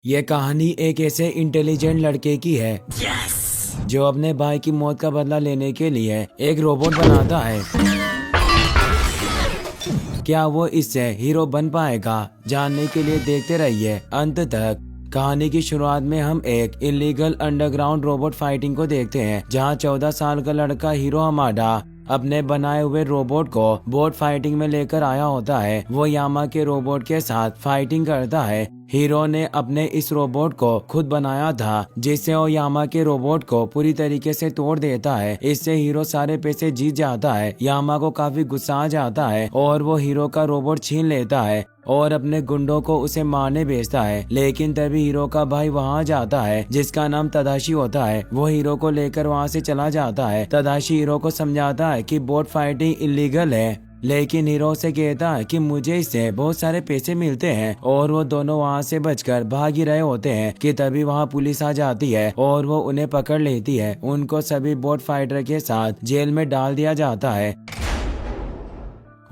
ये कहानी एक ऐसे इंटेलिजेंट लड़के की है जो अपने भाई की मौत का बदला लेने के लिए एक रोबोट बनाता है। क्या वो इससे हीरो बन पाएगा? जानने के लिए देखते रहिए अंत तक। कहानी की शुरुआत में हम एक इलीगल अंडरग्राउंड रोबोट फाइटिंग को देखते हैं, जहां 14 साल का लड़का हीरो हमाडा अपने बनाए हुए रोबोट को बोट फाइटिंग में लेकर आया होता है। वो यामा के रोबोट के साथ फाइटिंग करता है। हीरो ने अपने इस रोबोट को खुद बनाया था, जिससे वो यामा के रोबोट को पूरी तरीके से तोड़ देता है। इससे हीरो सारे पैसे जीत जाता है। यामा को काफी गुस्सा आ जाता है और वो हीरो का रोबोट छीन लेता है और अपने गुंडों को उसे मारने भेजता है। लेकिन तभी हीरो का भाई वहां जाता है, जिसका नाम तदाशी होता है। वो हीरो को लेकर वहां से चला जाता है। तदाशी हीरो को समझाता है कि बोट फाइटिंग इलीगल है, लेकिन हीरो से कहता है कि मुझे इससे बहुत सारे पैसे मिलते हैं। और वो दोनों वहाँ से बचकर भाग ही रहे होते हैं कि तभी वहाँ पुलिस आ जाती है और वो उन्हें पकड़ लेती है। उनको सभी बोट फाइटर के साथ जेल में डाल दिया जाता है।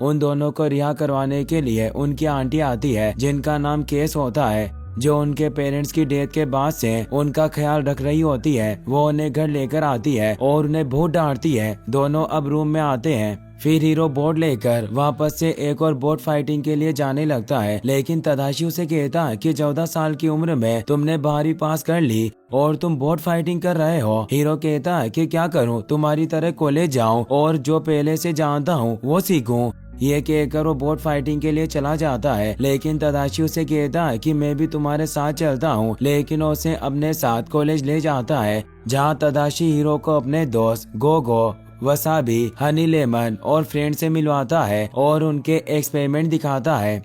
उन दोनों को रिहा करवाने के लिए उनकी आंटी आती है, जिनका नाम केस होता है, जो उनके पेरेंट्स की डेथ के बाद से उनका ख्याल रख रही होती है। वो उन्हें घर लेकर आती है और उन्हें बहुत डांटती है। दोनों अब रूम में आते हैं। फिर हीरो बोट लेकर वापस से एक और बोट फाइटिंग के लिए जाने लगता है, लेकिन तदाशी उसे कहता है कि 14 साल की उम्र में तुमने 12वीं पास कर ली और तुम बोट फाइटिंग कर रहे हो। हीरो कहता है कि क्या करूं, तुम्हारी तरह कॉलेज जाऊं और जो पहले से जानता हूं वो सीखूं। ये कहकर वो बोट फाइटिंग के लिए चला जाता है, लेकिन तदाशी उसे कहता है कि मैं भी तुम्हारे साथ चलता हूँ। लेकिन उसे अपने साथ कॉलेज ले जाता है, जहाँ तदाशी हीरो को अपने दोस्त गोगो, वसाबी, हनी लेमन और फ्रेंड से मिलवाता है और उनके एक्सपेरिमेंट दिखाता है।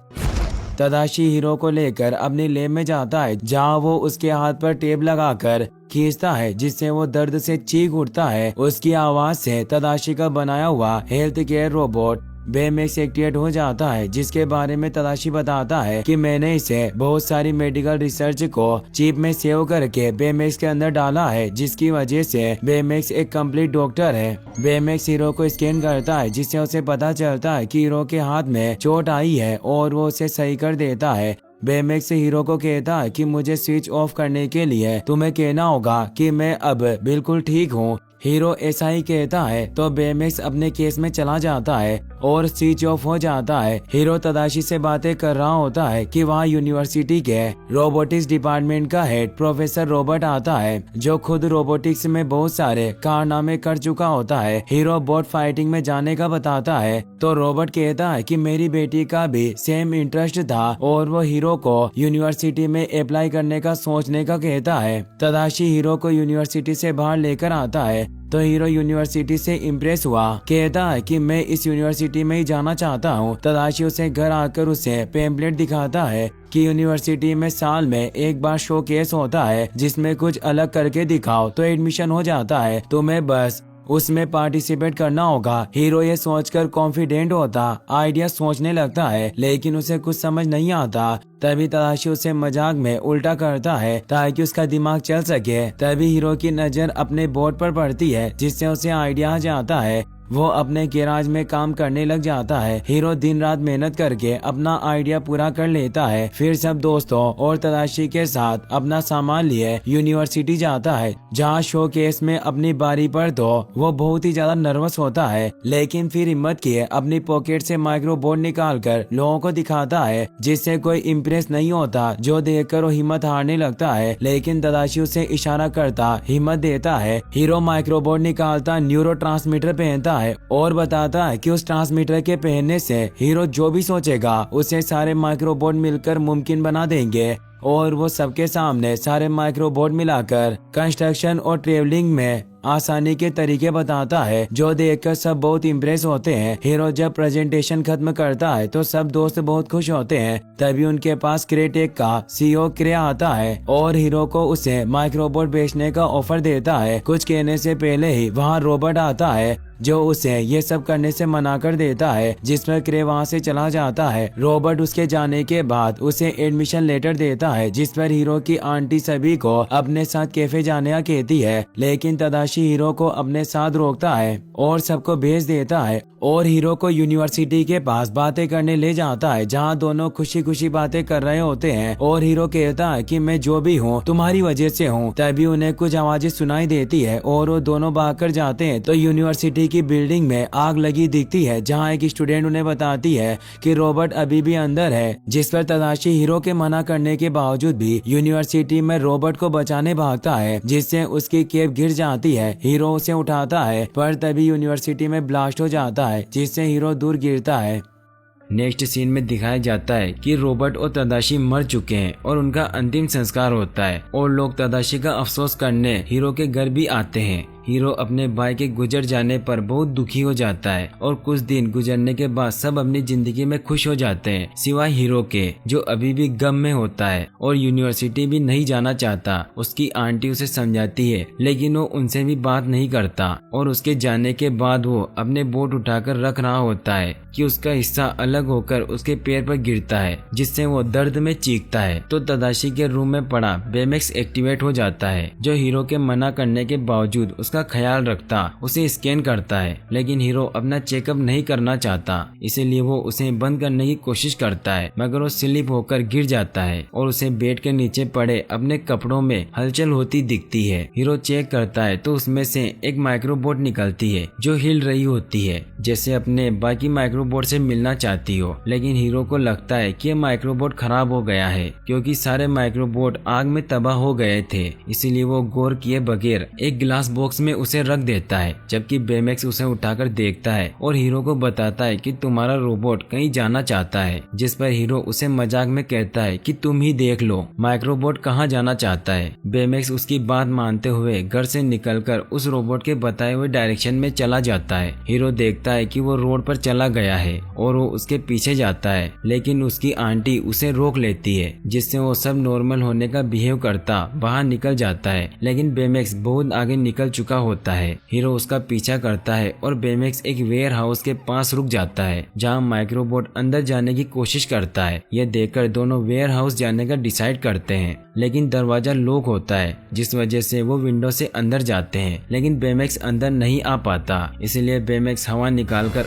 तदाशी हीरो को लेकर अपनी लैब में जाता है, जहाँ वो उसके हाथ पर टेप लगाकर खींचता है, जिससे वो दर्द से चीख उठता है। उसकी आवाज से तदाशी का बनाया हुआ हेल्थ केयर रोबोट बेमेक्स एक्टिवेट हो जाता है, जिसके बारे में तदाशी बताता है कि मैंने इसे बहुत सारी मेडिकल रिसर्च को चिप में सेव करके बेमेक्स के अंदर डाला है, जिसकी वजह से बेमेक्स एक कंप्लीट डॉक्टर है। बेमेक्स हीरो को स्कैन करता है, जिससे उसे पता चलता है कि हीरो के हाथ में चोट आई है और वो उसे सही कर देता है। बेमेक्स हीरो को कहता है कि मुझे स्विच ऑफ करने के लिए तुम्हें कहना होगा कि मैं अब बिल्कुल ठीक हूँ। हीरो ऐसा ही कहता है तो बेमेक्स अपने केस में चला जाता है और स्विच ऑफ हो जाता है। हीरो तदाशी से बातें कर रहा होता है कि वहाँ यूनिवर्सिटी के रोबोटिक्स डिपार्टमेंट का हेड प्रोफेसर रॉबर्ट आता है, जो खुद रोबोटिक्स में बहुत सारे कारनामे कर चुका होता है। हीरो बोट फाइटिंग में जाने का बताता है तो रॉबर्ट कहता है कि मेरी बेटी का भी सेम इंटरेस्ट था और वो हीरो को यूनिवर्सिटी में अप्लाई करने का सोचने का कहता है। तदाशी हीरो को यूनिवर्सिटी से बाहर लेकर आता है तो हीरो यूनिवर्सिटी से इम्प्रेस हुआ, कहता है कि मैं इस यूनिवर्सिटी में ही जाना चाहता हूँ। तदाशी उसे घर आकर उसे पेम्पलेट दिखाता है कि यूनिवर्सिटी में साल में एक बार शो केस होता है, जिसमें कुछ अलग करके दिखाओ तो एडमिशन हो जाता है। तुम्हें बस उसमें पार्टिसिपेट करना होगा। हीरो ये सोचकर कॉन्फिडेंट होता आइडिया सोचने लगता है, लेकिन उसे कुछ समझ नहीं आता। तभी तदाशी उसे मजाक में उल्टा करता है ताकि उसका दिमाग चल सके। तभी हीरो की नजर अपने बोर्ड पर पड़ती है, जिससे उसे आइडिया आ जाता है। वो अपने गैराज में काम करने लग जाता है। हीरो दिन रात मेहनत करके अपना आइडिया पूरा कर लेता है। फिर सब दोस्तों और तदाशी के साथ अपना सामान लिए यूनिवर्सिटी जाता है, जहाँ शो केस में अपनी बारी पर तो वो बहुत ही ज्यादा नर्वस होता है, लेकिन फिर हिम्मत किए अपनी पॉकेट से माइक्रोबोर्ड निकाल कर लोगों को दिखाता है, जिससे कोई इम्प्रेस नहीं होता, जो देखकर वो हिम्मत हारने लगता है। लेकिन तदाशी उसे इशारा करता हिम्मत देता है। हीरो माइक्रोबोर्ड निकालता, न्यूरो ट्रांसमीटर पहनता है और बताता है कि उस ट्रांसमीटर के पहनने से हीरो जो भी सोचेगा उसे सारे माइक्रोबोर्ड मिलकर मुमकिन बना देंगे। और वो सबके सामने सारे माइक्रोबोर्ड मिलाकर कंस्ट्रक्शन और ट्रेवलिंग में आसानी के तरीके बताता है, जो देखकर सब बहुत इम्प्रेस होते हैं। हीरो जब प्रेजेंटेशन खत्म करता है तो सब दोस्त बहुत खुश होते हैं। तभी उनके पास क्रेटेक का सीईओ क्रे आता है और हीरो को उसे माइक्रोबोर्ड बेचने का ऑफर देता है। कुछ कहने से पहले ही वहाँ रॉबर्ट आता है, जो उसे ये सब करने से मना कर देता है, जिसमें क्रे वहाँ से चला जाता है। रॉबर्ट उसके जाने के बाद उसे एडमिशन लेटर देता है, जिस पर हीरो की आंटी सभी को अपने साथ कैफे जाने का कहती है, लेकिन तदाशी हीरो को अपने साथ रोकता है और सबको भेज देता है और हीरो को यूनिवर्सिटी के पास बातें करने ले जाता है, जहां दोनों खुशी खुशी बातें कर रहे होते हैं और हीरो कहता है कि मैं जो भी हूँ तुम्हारी वजह से हूँ। तभी उन्हें कुछ आवाजें सुनाई देती है और वो दोनों भागकर जाते हैं तो यूनिवर्सिटी की बिल्डिंग में आग लगी दिखती है, जहाँ एक स्टूडेंट उन्हें बताती है कि रॉबर्ट अभी भी अंदर है, जिस पर तदाशी हीरो के मना करने के बावजूद भी यूनिवर्सिटी में रॉबर्ट को बचाने भागता है, जिससे उसकी कैप गिर जाती है। हीरो उसे उठाता है पर तभी यूनिवर्सिटी में ब्लास्ट हो जाता है, जिससे हीरो दूर गिरता है। नेक्स्ट सीन में दिखाया जाता है कि रॉबर्ट और तदाशी मर चुके हैं और उनका अंतिम संस्कार होता है और लोग तदाशी का अफसोस करने हीरो के घर भी आते हैं। हीरो अपने भाई के गुजर जाने पर बहुत दुखी हो जाता है और कुछ दिन गुजरने के बाद सब अपनी जिंदगी में खुश हो जाते हैं, सिवाय हीरो के, जो अभी भी गम में होता है और यूनिवर्सिटी भी नहीं जाना चाहता। उसकी आंटी उसे समझाती है लेकिन वो उनसे भी बात नहीं करता और उसके जाने के बाद वो अपने बोट उठाकर रख रहा होता है कि उसका हिस्सा अलग होकर उसके पैर पर गिरता है, जिससे वो दर्द में चीखता है। तो तदाशी के रूम में पड़ा बेमेक्स एक्टिवेट हो जाता है, जो हीरो के मना करने के बावजूद उसका ख्याल रखता, उसे स्कैन करता है। लेकिन हीरो अपना चेकअप नहीं करना चाहता, इसीलिए वो उसे बंद करने की कोशिश करता है, मगर वो स्लिप होकर गिर जाता है और उसे बेड के नीचे पड़े अपने कपड़ों में हलचल होती दिखती है। हीरो चेक करता है तो उसमें से एक माइक्रोबोट निकलती है जो हिल रही होती है, जैसे अपने बाकी माइक्रोबोट से मिलना चाहती हो। लेकिन हीरो को लगता है कि माइक्रोबोट खराब हो गया है क्योंकि सारे माइक्रोबोट आग में तबाह हो गए थे, इसीलिए वो गौर किए बगैर एक ग्लास बॉक्स में उसे रख देता है। जबकि बेमेक्स उसे उठाकर देखता है और हीरो को बताता है कि तुम्हारा रोबोट कहीं जाना चाहता है, जिस पर हीरो उसे मजाक में कहता है कि तुम ही देख लो माइक्रोबोट कहाँ जाना चाहता है। बेमेक्स उसकी बात मानते हुए घर से निकलकर उस रोबोट के बताए हुए डायरेक्शन में चला जाता है। हीरो देखता है कि वो रोड पर चला गया है और वो उसके पीछे जाता है, लेकिन उसकी आंटी उसे रोक लेती है, जिससे वो सब नॉर्मल होने का बिहेव करता बाहर निकल जाता है। लेकिन बेमेक्स बहुत आगे निकल चुका होता है। हीरो उसका पीछा करता है और बेमेक्स एक वेयर हाउस के पास रुक जाता है, जहां माइक्रोबोट अंदर जाने की कोशिश करता है। यह देखकर दोनों वेयर हाउस जाने का डिसाइड करते हैं, लेकिन दरवाजा लॉक होता है, जिस वजह से वो विंडो से अंदर जाते हैं। लेकिन बेमेक्स अंदर नहीं आ पाता, इसलिए बेमेक्स हवा निकालकर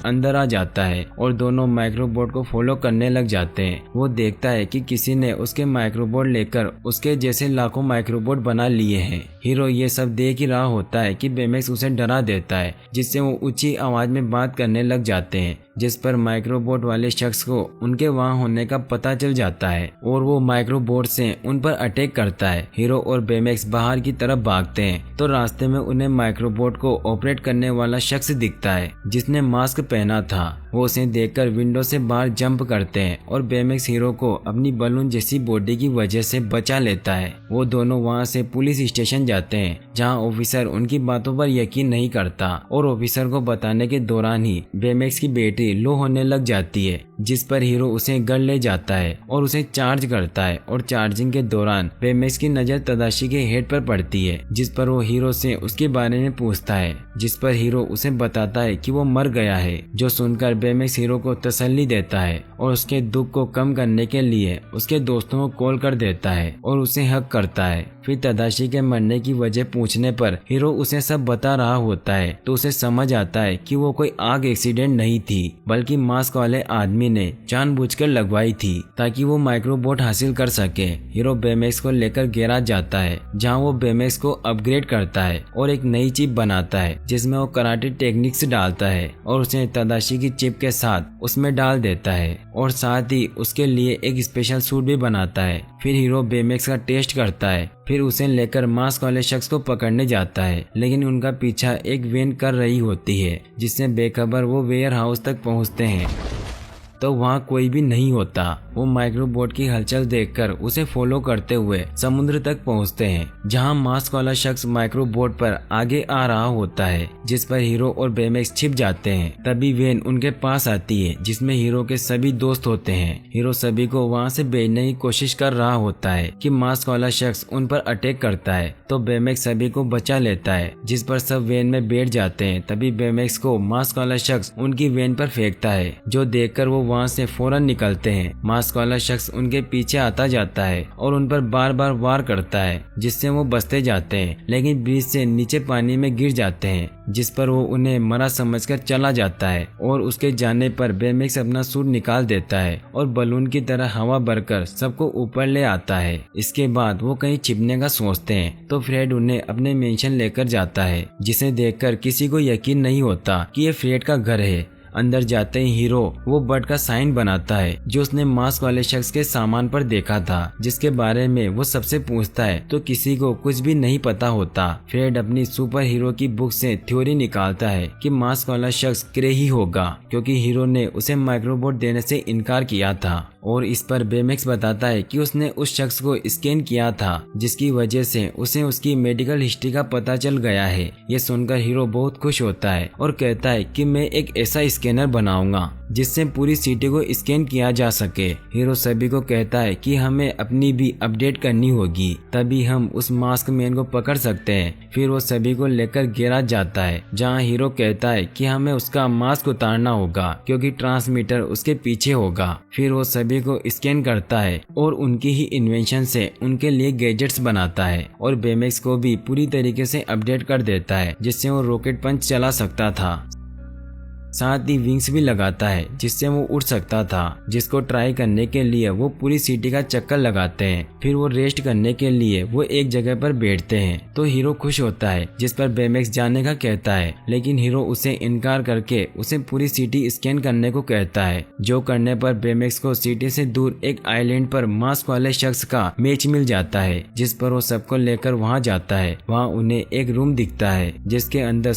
अंदर आ जाता है और दोनों माइक्रोबोट को फॉलो करने लग जाते हैं। वो देखता है कि किसी ने उसके माइक्रोबोट लेकर उसके जैसे लाखों माइक्रोबोट बना लिए हैं। हीरो ये सब देख ही रहा होता है कि बेमेक्स उसे डरा देता है, जिससे वो ऊंची आवाज में बात करने लग जाते हैं, जिस पर माइक्रोबोट वाले शख्स को उनके वहां होने का पता चल जाता है और वो माइक्रोबोट से उन पर अटैक करता है। हीरो और बेमेक्स बाहर की तरफ भागते हैं तो रास्ते में उन्हें माइक्रोबोट को ऑपरेट करने वाला शख्स दिखता है, जिसने मास्क पहना था। वो उसे देखकर विंडो से बाहर जंप करते हैं और बेमेक्स हीरो को अपनी बलून जैसी बॉडी की वजह से बचा लेता है। वो दोनों वहां से पुलिस स्टेशन जाते हैं, जहां ऑफिसर उनकी बातों पर यकीन नहीं करता और ऑफिसर को बताने के दौरान ही बेमेक्स की बैटरी लो होने लग जाती है, जिस पर हीरो उसे घर ले जाता है और उसे चार्ज करता है। और चार्जिंग के दौरान बेमेक्स की नजर तदाशी के हेड पर पड़ती है, जिस पर वो हीरो से उसके बारे में पूछता है, जिस पर हीरो उसे बताता है कि वो मर गया है। जो सुनकर बेमेक्स हीरो को तसल्ली देता है और उसके दुख को कम करने के लिए उसके दोस्तों को कॉल कर देता है और उसे हक करता है। फिर तदाशी के मरने की वजह पूछने पर हीरो उसे सब बता रहा होता है, तो उसे समझ आता है कि वो कोई आग एक्सीडेंट नहीं थी, बल्कि मास्क वाले आदमी ने जानबूझकर लगवाई थी ताकि वो माइक्रोबोट हासिल कर सके। हीरो बेमेक्स को लेकर गैराज जाता है, जहां वो बेमेक्स को अपग्रेड करता है और एक नई चिप बनाता है, जिसमें वो कराटे टेक्निक्स डालता है और उसे तदाशी की चिप के साथ उसमें डाल देता है और साथ ही उसके लिए एक स्पेशल सूट भी बनाता है। फिर हीरो बेमेक्स का टेस्ट करता है, फिर उसे लेकर मास्क वाले शख्स को पकड़ने जाता है, लेकिन उनका पीछा एक वैन कर रही होती है, जिससे बेखबर वो वेयर हाउस तक पहुंचते हैं तो वहाँ कोई भी नहीं होता। वो माइक्रोबोट की हलचल देखकर उसे फॉलो करते हुए समुद्र तक पहुँचते हैं, जहाँ मास्क वाला शख्स माइक्रोबोट पर आगे आ रहा होता है, जिस पर हीरो और बेमेक्स छिप जाते हैं। तभी वैन उनके पास आती है, जिसमें हीरो के सभी दोस्त होते हैं। हीरो सभी को वहाँ से भेजने की कोशिश कर रहा होता है कि मास्क वाला शख्स उन पर अटैक करता है, तो बेमेक्स सभी को बचा लेता है, जिस पर सब वैन में बैठ जाते हैं। तभी बेमेक्स को मास्क वाला शख्स उनकी वैन पर फेंकता है, जो देखकर वो वहाँ से फौरन निकलते हैं। मास्क मास्क वाला शख्स उनके पीछे आता जाता है और उन पर बार बार वार करता है, जिससे वो बचते जाते हैं, लेकिन ब्रिज से नीचे पानी में गिर जाते हैं, जिस पर वो उन्हें मरा समझकर चला जाता है। और उसके जाने पर बेमेक्स अपना सूट निकाल देता है और बलून की तरह हवा भरकर सबको ऊपर ले आता है। इसके बाद वो कहीं छिपने का सोचते हैं तो फ्रेड उन्हें अपने मेंशन लेकर जाता है, जिसे देखकर किसी को यकीन नहीं होता कि ये फ्रेड का घर है। अंदर जाते ही हीरो वो बर्ड का साइन बनाता है जो उसने मास्क वाले शख्स के सामान पर देखा था, जिसके बारे में वो सबसे पूछता है तो किसी को कुछ भी नहीं पता होता। फ्रेड अपनी सुपर हीरो की बुक से थ्योरी निकालता है कि मास्क वाला शख्स क्रे ही होगा, क्योंकि हीरो ने उसे माइक्रोबोट देने से इनकार किया था। और इस पर बेमेक्स बताता है कि उसने उस शख्स को स्कैन किया था, जिसकी वजह से उसे उसकी मेडिकल हिस्ट्री का पता चल गया है। ये सुनकर हीरो बहुत खुश होता है और कहता है कि मैं एक ऐसा स्कैनर बनाऊंगा जिससे पूरी सिटी को स्कैन किया जा सके। हीरो सभी को कहता है कि हमें अपनी भी अपडेट करनी होगी, तभी हम उस मास्क मैन को पकड़ सकते हैं। फिर वो सभी को लेकर गैराज जाता है, जहां हीरो कहता है कि हमें उसका मास्क उतारना होगा क्योंकि ट्रांसमीटर उसके पीछे होगा। फिर वो सभी को स्कैन करता है और उनकी ही इन्वेंशन से उनके लिए गैजेट्स बनाता है और बेमेक्स को भी पूरी तरीके से अपडेट कर देता है, जिससे वो रॉकेट पंच चला सकता था। साथ ही विंग्स भी लगाता है जिससे वो उड़ सकता था, जिसको ट्राई करने के लिए वो पूरी सिटी का चक्कर लगाते हैं। फिर वो रेस्ट करने के लिए वो एक जगह पर बैठते हैं तो हीरो खुश होता है, जिस पर बेमेक्स जाने का कहता है, लेकिन हीरो उसे इनकार करके उसे पूरी सिटी स्कैन करने को कहता है। जो करने पर बेमेक्स को सिटी से दूर एक आइलैंड पर मास्क वाले शख्स का मैच मिल जाता है, जिस पर वो सबको लेकर वहाँ जाता है। वहाँ उन्हें एक रूम दिखता है जिसके अंदर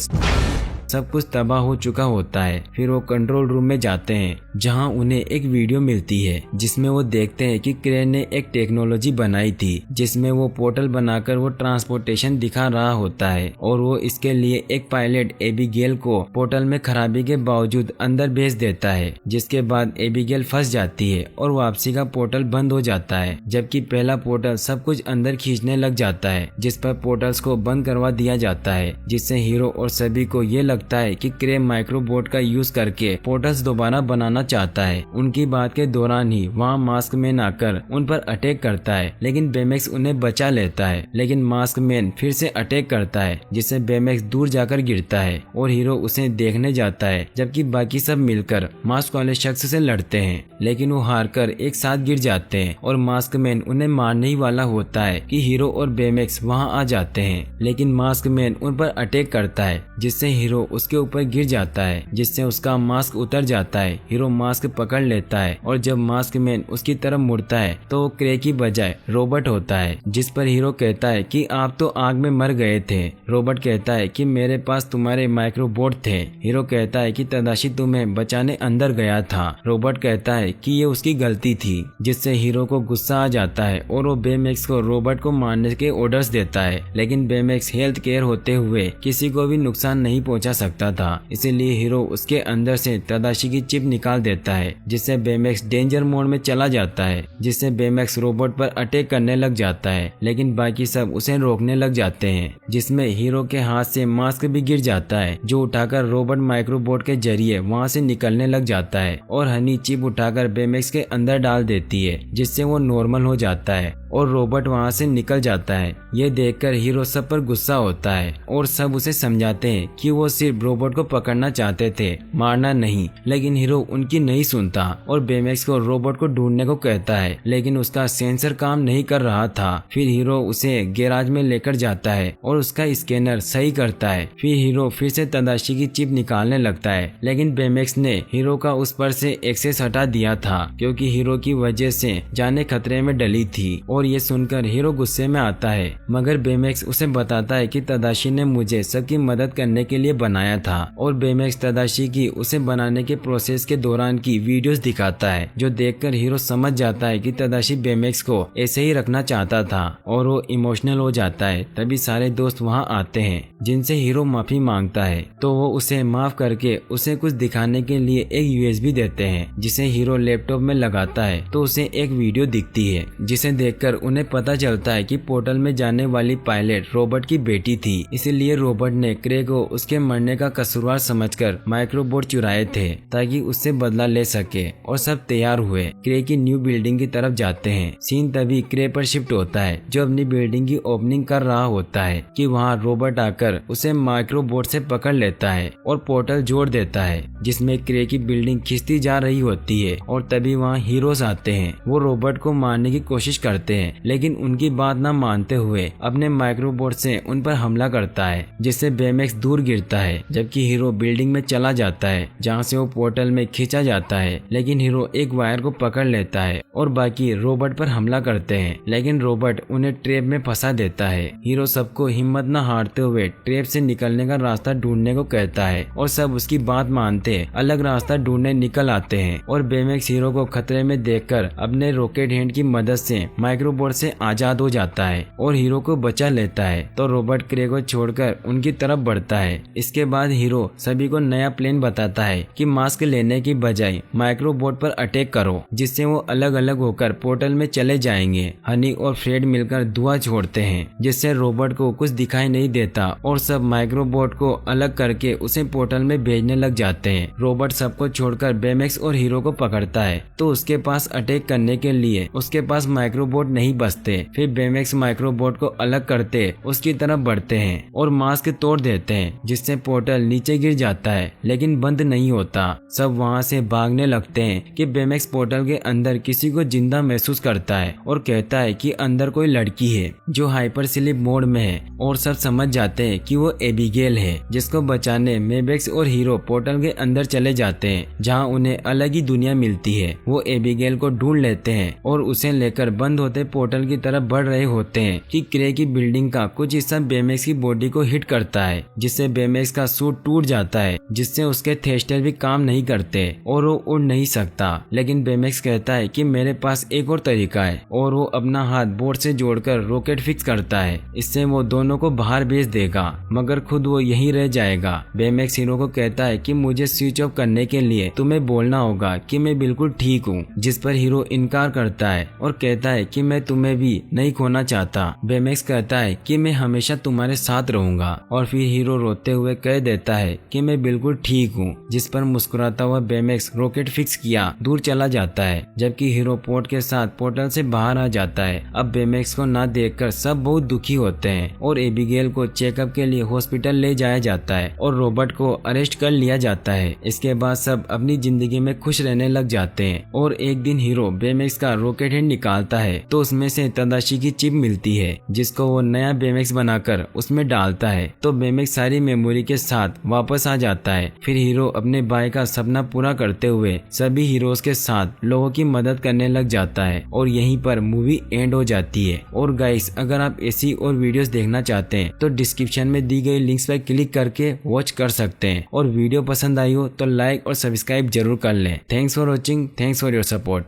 सब कुछ तबाह हो चुका होता है। फिर वो कंट्रोल रूम में जाते हैं, जहां उन्हें एक वीडियो मिलती है जिसमें वो देखते हैं कि क्रे ने एक टेक्नोलॉजी बनाई थी जिसमें वो पोर्टल बनाकर वो ट्रांसपोर्टेशन दिखा रहा होता है और वो इसके लिए एक पायलट एबिगेल को पोर्टल में खराबी के बावजूद अंदर भेज देता है, जिसके बाद एबिगेल फंस जाती है और वापसी का पोर्टल बंद हो जाता है, जबकि पहला पोर्टल सब कुछ अंदर खींचने लग जाता है, जिस पर पोर्टल्स को बंद करवा दिया जाता है, जिससे हीरो और सभी को ये लगता है कि क्रे माइक्रोबोट का यूज करके पोर्टल्स दोबारा बनाना चाहता है। उनकी बात के दौरान ही वहाँ मास्क मैन आकर उन पर अटैक करता है, लेकिन बेमेक्स उन्हें बचा लेता है। लेकिन मास्क मैन फिर से अटैक करता है, जिससे बेमेक्स दूर जाकर गिरता है और हीरो उसे देखने जाता है, जबकि बाकी सब मिलकर मास्क वाले शख्स से लड़ते हैं, लेकिन वो हारकर एक साथ गिर जाते हैं और मास्क मैन उन्हें मारने ही वाला होता है कि हीरो और बेमेक्स वहाँ आ जाते हैं, लेकिन मास्क मैन उन पर अटैक करता है, जिससे हीरो उसके ऊपर गिर जाता है, जिससे उसका मास्क उतर जाता है। हीरो मास्क पकड़ लेता है और जब मास्क मैन उसकी तरफ मुड़ता है तो वो क्रे की बजाय रोबोट होता है, जिस पर हीरो कहता है कि आप तो आग में मर गए थे। रोबोट कहता है कि मेरे पास तुम्हारे माइक्रोबोट थे। हीरो कहता है कि तदाशी तुम्हें बचाने अंदर गया था। रोबोट कहता है कि ये उसकी गलती थी, जिससे हीरो को गुस्सा आ जाता है और वो बेमेक्स को रोबोट को मारने के ऑर्डर्स देता है, लेकिन बेमेक्स हेल्थ केयर होते हुए किसी को भी नुकसान नहीं पहुंचा सकता था, इसीलिए हीरो उसके अंदर से तदाशी की चिप निकाल देता है, जिससे बेमेक्स डेंजर मोड में चला जाता है, जिससे बेमेक्स रोबोट पर अटैक करने लग जाता है, लेकिन बाकी सब उसे रोकने लग जाते हैं, जिसमें हीरो के हाथ से मास्क भी गिर जाता है, जो उठाकर रोबोट माइक्रोबोट के जरिए वहां से निकलने लग जाता है और हनी चिप उठाकर बेमेक्स के अंदर डाल देती है, जिससे वो नॉर्मल हो जाता है और रोबोट वहां से निकल जाता है। ये देखकर हीरो सब पर गुस्सा होता है और सब उसे समझाते हैं कि वो सिर्फ रोबोट को पकड़ना चाहते थे, मारना नहीं, लेकिन हीरो उनकी नहीं सुनता और बेमेक्स को रोबोट को ढूंढने को कहता है, लेकिन उसका सेंसर काम नहीं कर रहा था। फिर हीरो उसे गैराज में लेकर जाता है और उसका स्कैनर सही करता है। फिर हीरो फिर से तदाशी की चिप निकालने लगता है, लेकिन बेमेक्स ने हीरो का उस पर से एक्सेस हटा दिया था, क्योंकि हीरो की वजह से जाने खतरे में डली थी। और ये सुनकर हीरो गुस्से में आता है, मगर बेमेक्स उसे बताता है कि तदाशी ने मुझे सबकी मदद करने के लिए बनाया था और बेमेक्स तदाशी की उसे बनाने के प्रोसेस के दौरान की वीडियोस दिखाता है, जो देखकर हीरो समझ जाता है कि तदाशी बेमेक्स को ऐसे ही रखना चाहता था और वो इमोशनल हो जाता है। तभी सारे दोस्त वहाँ आते हैं, जिनसे हीरो माफी मांगता है, तो वो उसे माफ करके उसे कुछ दिखाने के लिए एक यूएसबी देते हैं, जिसे हीरो लैपटॉप में लगाता है तो उसे एक वीडियो दिखती है, जिसे देखकर उन्हें पता चलता है कि पोर्टल में जाने वाली पायलट रोबोट की बेटी थी, इसीलिए रोबोट ने क्रे को उसके मरने मरने का कसूरवार समझकर माइक्रोबोट चुराए थे ताकि उससे बदला ले सके और सब तैयार हुए क्रे की न्यू बिल्डिंग की तरफ जाते हैं। सीन तभी क्रे पर शिफ्ट होता है जो अपनी बिल्डिंग की ओपनिंग कर रहा होता है कि वहाँ रोबोट आकर उसे माइक्रोबोट से पकड़ लेता है और पोर्टल जोड़ देता है जिसमें क्रे की बिल्डिंग खिंचती जा रही होती है। और तभी वहाँ हीरोज आते हैं। वो रोबोट को मारने की कोशिश करते हैं लेकिन उनकी बात न मानते हुए अपने माइक्रोबोट से उन पर हमला करता है जिससे बेमेक्स दूर गिरता है जबकि हीरो बिल्डिंग में चला जाता है जहाँ से वो पोर्टल में खींचा जाता है। लेकिन हीरो एक वायर को पकड़ लेता है और बाकी रोबोट पर हमला करते हैं लेकिन रोबोट उन्हें ट्रैप में फंसा देता है। हीरो सबको हिम्मत न हारते हुए ट्रैप से निकलने का रास्ता ढूंढने को कहता है और सब उसकी बात मानते अलग रास्ता ढूंढने निकल आते हैं। और बेमेक्स हीरो को खतरे में देखकर अपने रॉकेट हैंड की मदद से माइक्रोबोट से आजाद हो जाता है और हीरो को बचा लेता है। तो रोबोट क्रे को छोड़कर उनकी तरफ बढ़ता है। इसके बाद हीरो सभी को नया प्लान बताता है कि मास्क लेने की बजाय माइक्रोबोट पर अटैक करो जिससे वो अलग अलग होकर पोर्टल में चले जाएंगे। हनी और फ्रेड मिलकर धुआं छोड़ते हैं जिससे रोबोट को कुछ दिखाई नहीं देता और सब माइक्रोबोट को अलग करके उसे पोर्टल में भेजने लग जाते हैं। रोबोट सबको छोड़कर बेमेक्स और हीरो को पकड़ता है तो उसके पास अटैक करने के लिए उसके पास माइक्रोबोट नहीं बचते। फिर बेमेक्स माइक्रोबोट को अलग करते उसकी तरफ बढ़ते हैं और मास्क तोड़ देते हैं जिससे पोर्टल नीचे गिर जाता है लेकिन बंद नहीं होता। सब वहाँ से भागने लगते हैं कि बेमेक्स पोर्टल के अंदर किसी को जिंदा महसूस करता है और कहता है कि अंदर कोई लड़की है जो हाइपर स्लीप मोड में है और सब समझ जाते हैं कि वो एबिगेल है जिसको बचाने बेमेक्स और हीरो पोर्टल के अंदर चले जाते हैं जहाँ उन्हें अलग ही दुनिया मिलती है। वो एबिगेल को ढूंढ लेते हैं और उसे लेकर बंद होते पोर्टल की तरफ बढ़ रहे होते हैं कि क्रे की बिल्डिंग का कुछ हिस्सा बेमेक्स की बॉडी को हिट करता है जिससे बेमेक्स का सूट टूट जाता है जिससे उसके थ्रस्टर भी काम नहीं करते और वो उड़ नहीं सकता। लेकिन बेमेक्स कहता है कि मेरे पास एक और तरीका है और वो अपना हाथ बोर्ड से जोड़कर रॉकेट फिक्स करता है। इससे वो दोनों को बाहर भेज देगा मगर खुद वो यहीं रह जाएगा। बेमेक्स हीरो को कहता है कि मुझे स्विच ऑफ करने के लिए तुम्हें बोलना होगा कि मैं बिल्कुल ठीक हूँ जिस पर हीरो इनकार करता है और कहता है कि मैं तुम्हें भी नहीं खोना चाहता। बेमेक्स कहता है कि मैं हमेशा तुम्हारे साथ रहूंगा और फिर हीरो रोते हुए कह देता है कि मैं बिल्कुल ठीक हूँ जिस पर मुस्कुराता हुआ बेमेक्स रॉकेट फिक्स किया दूर चला जाता है जबकि हीरो पोर्ट के साथ पोर्टल से बाहर आ जाता है। अब बेमेक्स को ना देखकर सब बहुत दुखी होते हैं और एबिगेल को चेकअप के लिए हॉस्पिटल ले जाया जाता है और रोबोट को अरेस्ट कर लिया जाता है। इसके बाद सब अपनी जिंदगी में खुश रहने लग जाते हैं और एक दिन हीरो बेमेक्स का रॉकेट हैंड निकालता है तो उसमें से तदाशी की चिप मिलती है जिसको वो नया बेमेक्स बनाकर उसमें डालता है तो बेमेक्स सारी मेमोरी के साथ वापस आ जाता है। फिर हीरो अपने भाई का सपना पूरा करते हुए सभी हीरोज के साथ लोगों की मदद करने लग जाता है और यहीं पर मूवी एंड हो जाती है। और गाइस अगर आप ऐसी और वीडियोस देखना चाहते हैं तो डिस्क्रिप्शन में दी गई लिंक्स पर क्लिक करके वॉच कर सकते हैं और वीडियो पसंद आई हो तो लाइक और सब्सक्राइब जरूर कर लें। Thanks for watching, thanks for your support.